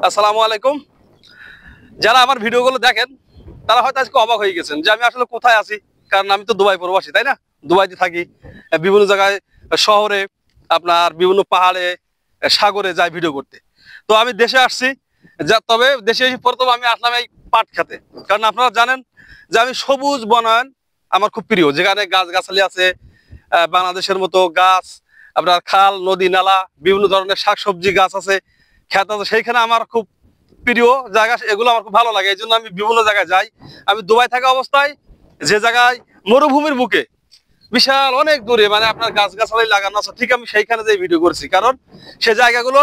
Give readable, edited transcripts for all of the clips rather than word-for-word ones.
আসসালামু আলাইকুম। যারা আমার ভিডিওগুলো দেখেন তারা হয়তো আজকে অবাক হয়ে গেছেন যে আমি আসলে কোথায় আছি। কারণ আমি তো দুবাই প্রবাসী, তাই না? দুবাইতে থাকি, বিভিন্ন জায়গায়, শহরে, আপনার বিভিন্ন পাহাড়ে, সাগরে যাই ভিডিও করতে। তো আমি দেশে আসছি, তবে দেশে এসে প্রথম আমি আসলাম এই পাট খেতে। কারণ আপনারা জানেন যে আমি সবুজ বনায়ন আমার খুব প্রিয়, যেখানে গাছ গাছালি আছে, বাংলাদেশের মতো গাছ, আপনার খাল নদী নালা, বিভিন্ন ধরনের শাকসবজি গাছ আছে, খেত আছে, সেইখানে আমার খুব প্রিয় জায়গা। এগুলো আমার খুব ভালো লাগে, এই জন্য আমি বিভিন্ন জায়গায় যাই। আমি দুবাই থাকা অবস্থায় যে জায়গায় মরুভূমির বুকে বিশাল অনেক দূরে, মানে আপনার গাছ গাছালি লাগানো আছে, ঠিক আমি সেইখানে যে ভিডিও করছি। কারণ সে জায়গাগুলো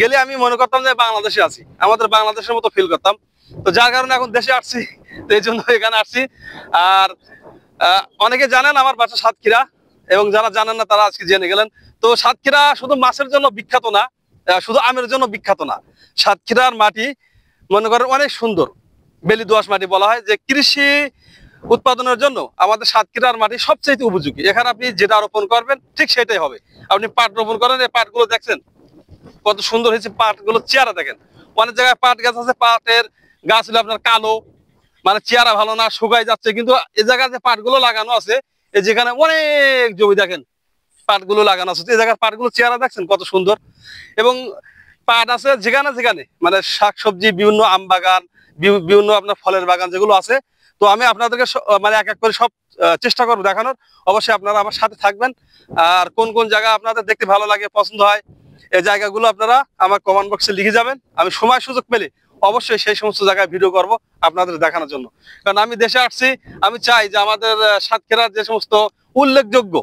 গেলে আমি মনে করতাম যে বাংলাদেশে আছি, আমাদের বাংলাদেশের মতো ফিল করতাম। তো যার কারণে এখন দেশে আসছি, তো এই জন্য এখানে আসছি। আর অনেকে জানেন আমার বাসা সাতক্ষীরা, এবং যারা জানেন না তারা আজকে জেনে গেলেন। তো সাতক্ষীরা শুধু মাছের জন্য বিখ্যাত না, শুধু আমের জন্য বিখ্যাত না। সাতক্ষীরার মাটি মনে করেন অনেক সুন্দর, বেলি দোআঁশ মাটি বলা হয়, যে কৃষি উৎপাদনের জন্য আমাদের সাতক্ষীরার মাটি সবচেয়ে উপযোগী। এখানে আপনি যেটা রোপণ করবেন ঠিক সেটাই হবে। আপনি পাট রোপণ করেন, এই পাটগুলো দেখছেন কত সুন্দর হয়েছে, পাটগুলো চেহারা দেখেন। অনেক জায়গায় পাট গাছ আছে, পাটের গাছ হলো আপনার কালো, মানে চেহারা ভালো না, শুকাই যাচ্ছে। কিন্তু এই জায়গায় যে পাটগুলো লাগানো আছে, এই যেখানে অনেক জমি দেখেন পাটগুলো লাগানো আছে, এই জায়গার পাটগুলো চেহারা দেখছেন কত সুন্দর। এবং পাট আছে যেখানে যেখানে, মানে শাকসবজি, বিভিন্ন আম বাগান, বিভিন্ন আপনার ফলের বাগান যেগুলো আছে। তো আমি আপনাদেরকে মানে এক এক করে সব চেষ্টা করবো দেখানোর। অবশ্যই আপনারা আমার সাথে থাকবেন। আর কোন কোন জায়গা আপনাদের দেখতে ভালো লাগে, পছন্দ হয়, এই জায়গাগুলো আপনারা আমার কমেন্ট বক্সে লিখে যাবেন। আমি সময় সুযোগ পেলে অবশ্যই সেই সমস্ত জায়গায় ভিডিও করব আপনাদের দেখানোর জন্য। কারণ আমি দেশে আসছি, আমি চাই যে আমাদের সাতক্ষীরার যে সমস্ত উল্লেখযোগ্য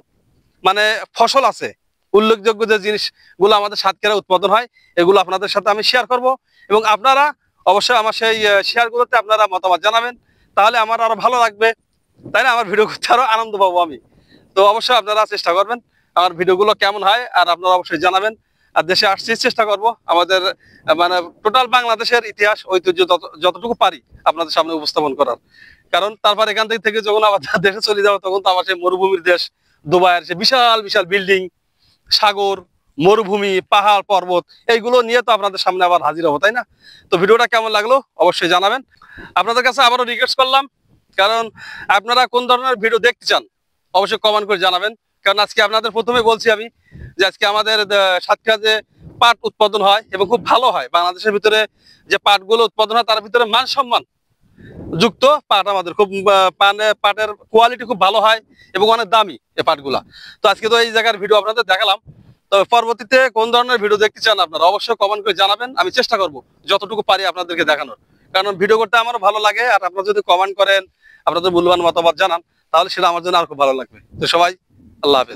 মানে ফসল আছে, উল্লেখযোগ্য যে জিনিসগুলো আমাদের সাতক্ষীরা উৎপাদন হয়, এগুলো আপনাদের সাথে আমি শেয়ার করব। এবং আপনারা অবশ্যই আমার সেই শেয়ারগুলোতে আপনারা মতামত জানাবেন, তাহলে আমার আরো ভালো লাগবে, তাই না? আমার ভিডিও করতে আরো আনন্দ পাবো আমি। তো অবশ্যই আপনারা চেষ্টা করবেন আমার ভিডিওগুলো কেমন হয়, আর আপনারা অবশ্যই জানাবেন। আর দেশে আসছি চেষ্টা করব আমাদের মানে টোটাল বাংলাদেশের ইতিহাস ঐতিহ্য যতটুকু পারি আপনাদের সামনে উপস্থাপন করার। কারণ তারপর এখান থেকে যখন আবার দেশে চলে যাবো, তখন তো আমার সেই মরুভূমির দেশ দুবাইয়ের সে বিশাল বিশাল বিল্ডিং, সাগর, মরুভূমি, পাহাড় পর্বত, এইগুলো নিয়ে তো আপনাদের সামনে আবার হাজির হবো, তাই না? তো ভিডিওটা কেমন লাগলো অবশ্যই জানাবেন। আপনাদের কাছে আবারও রিকোয়েস্ট করলাম, কারণ আপনারা কোন ধরনের ভিডিও দেখতে চান অবশ্যই কমেন্ট করে জানাবেন। কারণ আজকে আপনাদের প্রথমে বলছি আমি যে আজকে আমাদের সাতক্ষীরা যে পাট উৎপাদন হয় এবং খুব ভালো হয়, বাংলাদেশের ভিতরে যে পাটগুলো উৎপাদন হয় তার ভিতরে মানসম্মান যুক্ত পাট আমাদের খুব, পাটের কোয়ালিটি খুব ভালো হয় এবং অনেক দামি এই পাটগুলা। তো আজকে তো এই জায়গার ভিডিও আপনাদের দেখালাম। তবে পরবর্তীতে কোন ধরনের ভিডিও দেখতে চান আপনারা অবশ্যই কমেন্ট করে জানাবেন, আমি চেষ্টা করব যতটুকু পারি আপনাদেরকে দেখানোর। কারণ ভিডিও করতে আমারও ভালো লাগে, আর আপনারা যদি কমেন্ট করেন, আপনাদের মূল্যবান মতামত জানান, তাহলে সেটা আমার জন্য আর খুব ভালো লাগবে। তো সবাই আল্লাহ হাফেজ।